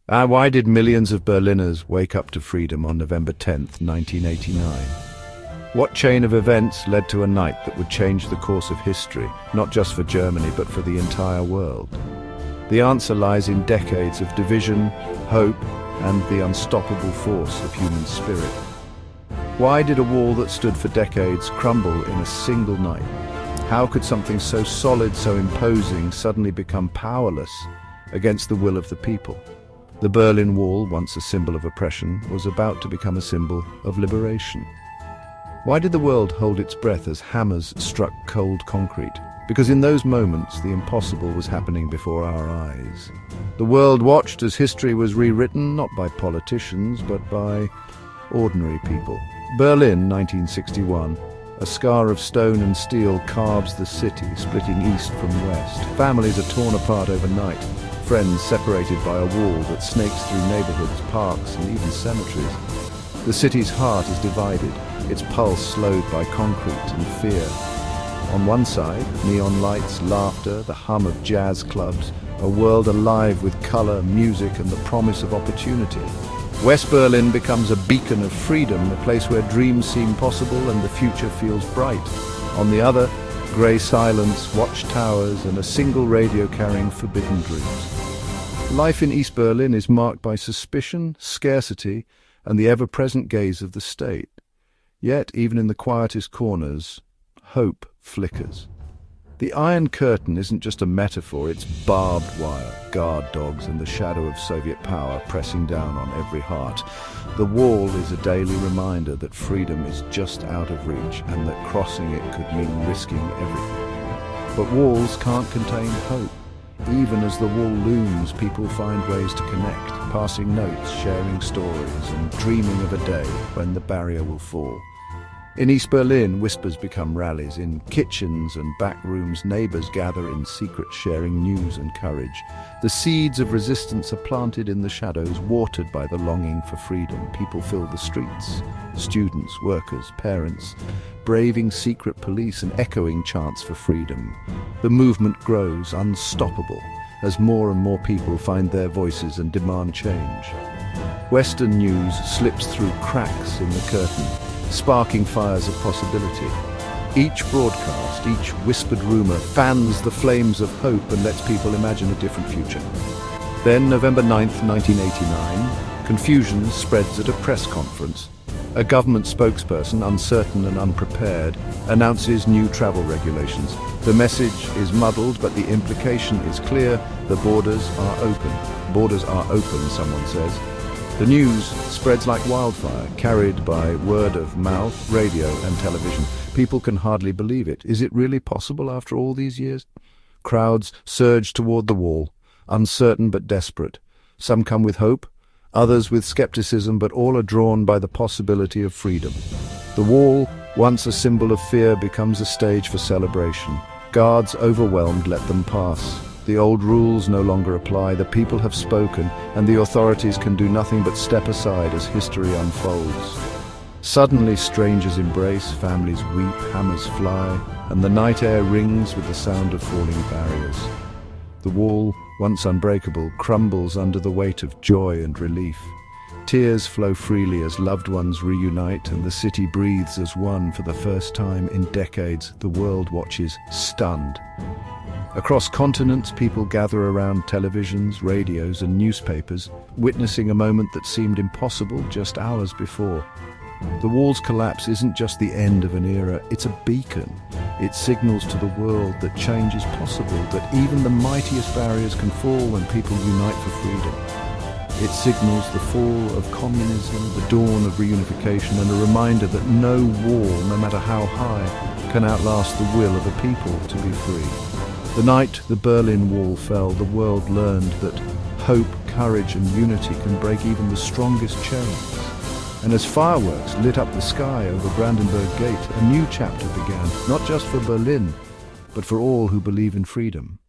Why did millions of Berliners wake up to freedom on November 10th, 1989? What chain of events led to a night that would change the course of history, not just for Germany, but for the entire world? The answer lies in decades of division, hope, and the unstoppable force of human spirit. Why did a wall that stood for decades crumble in a single night? How could something so solid, so imposing, suddenly become powerless against the will of the people? The Berlin Wall, once a symbol of oppression, was about to become a symbol of liberation. Why did the world hold its breath as hammers struck cold concrete? Because in those moments, the impossible was happening before our eyes. The world watched as history was rewritten, not by politicians, but by ordinary people. Berlin, 1961. A scar of stone and steel carves the city, splitting east from west. Families are torn apart overnight. Friends separated by a wall that snakes through neighborhoods, parks, and even cemeteries. The city's heart is divided, its pulse slowed by concrete and fear. On one side, neon lights, laughter, the hum of jazz clubs, a world alive with color, music, and the promise of opportunity. West Berlin becomes a beacon of freedom, a place where dreams seem possible and the future feels bright. On the other, grey silence, watchtowers, and a single radio carrying forbidden dreams. Life in East Berlin is marked by suspicion, scarcity, and the ever-present gaze of the state. Yet, even in the quietest corners, hope flickers. The Iron Curtain isn't just a metaphor, it's barbed wire, guard dogs, and the shadow of Soviet power pressing down on every heart. The wall is a daily reminder that freedom is just out of reach and that crossing it could mean risking everything. But walls can't contain hope. Even as the wall looms, people find ways to connect, passing notes, sharing stories, and dreaming of a day when the barrier will fall. In East Berlin, whispers become rallies. In kitchens and back rooms, neighbors gather in secret, sharing news and courage. The seeds of resistance are planted in the shadows, watered by the longing for freedom. People fill the streets, students, workers, parents, braving secret police and echoing chants for freedom. The movement grows, unstoppable, as more and more people find their voices and demand change. Western news slips through cracks in the curtain, sparking fires of possibility. Each broadcast, each whispered rumor fans the flames of hope and lets people imagine a different future. Then, November 9th, 1989, confusion spreads at a press conference. A government spokesperson, uncertain and unprepared, announces new travel regulations. The message is muddled, but the implication is clear: the borders are open. Borders are open, someone says. The news spreads like wildfire, carried by word of mouth, radio and television. People can hardly believe it. Is it really possible after all these years? Crowds surge toward the wall, uncertain but desperate. Some come with hope, others with skepticism, but all are drawn by the possibility of freedom. The wall, once a symbol of fear, becomes a stage for celebration. Guards overwhelmed let them pass. The old rules no longer apply, the people have spoken, and the authorities can do nothing but step aside as history unfolds. Suddenly strangers embrace, families weep, hammers fly, and the night air rings with the sound of falling barriers. The wall, once unbreakable, crumbles under the weight of joy and relief. Tears flow freely as loved ones reunite, and the city breathes as one for the first time in decades. The world watches, stunned. Across continents, people gather around televisions, radios, and newspapers, witnessing a moment that seemed impossible just hours before. The wall's collapse isn't just the end of an era, it's a beacon. It signals to the world that change is possible, that even the mightiest barriers can fall when people unite for freedom. It signals the fall of communism, the dawn of reunification, and a reminder that no wall, no matter how high, can outlast the will of a people to be free. The night the Berlin Wall fell, the world learned that hope, courage, and unity can break even the strongest chains. And as fireworks lit up the sky over Brandenburg Gate, a new chapter began, not just for Berlin, but for all who believe in freedom.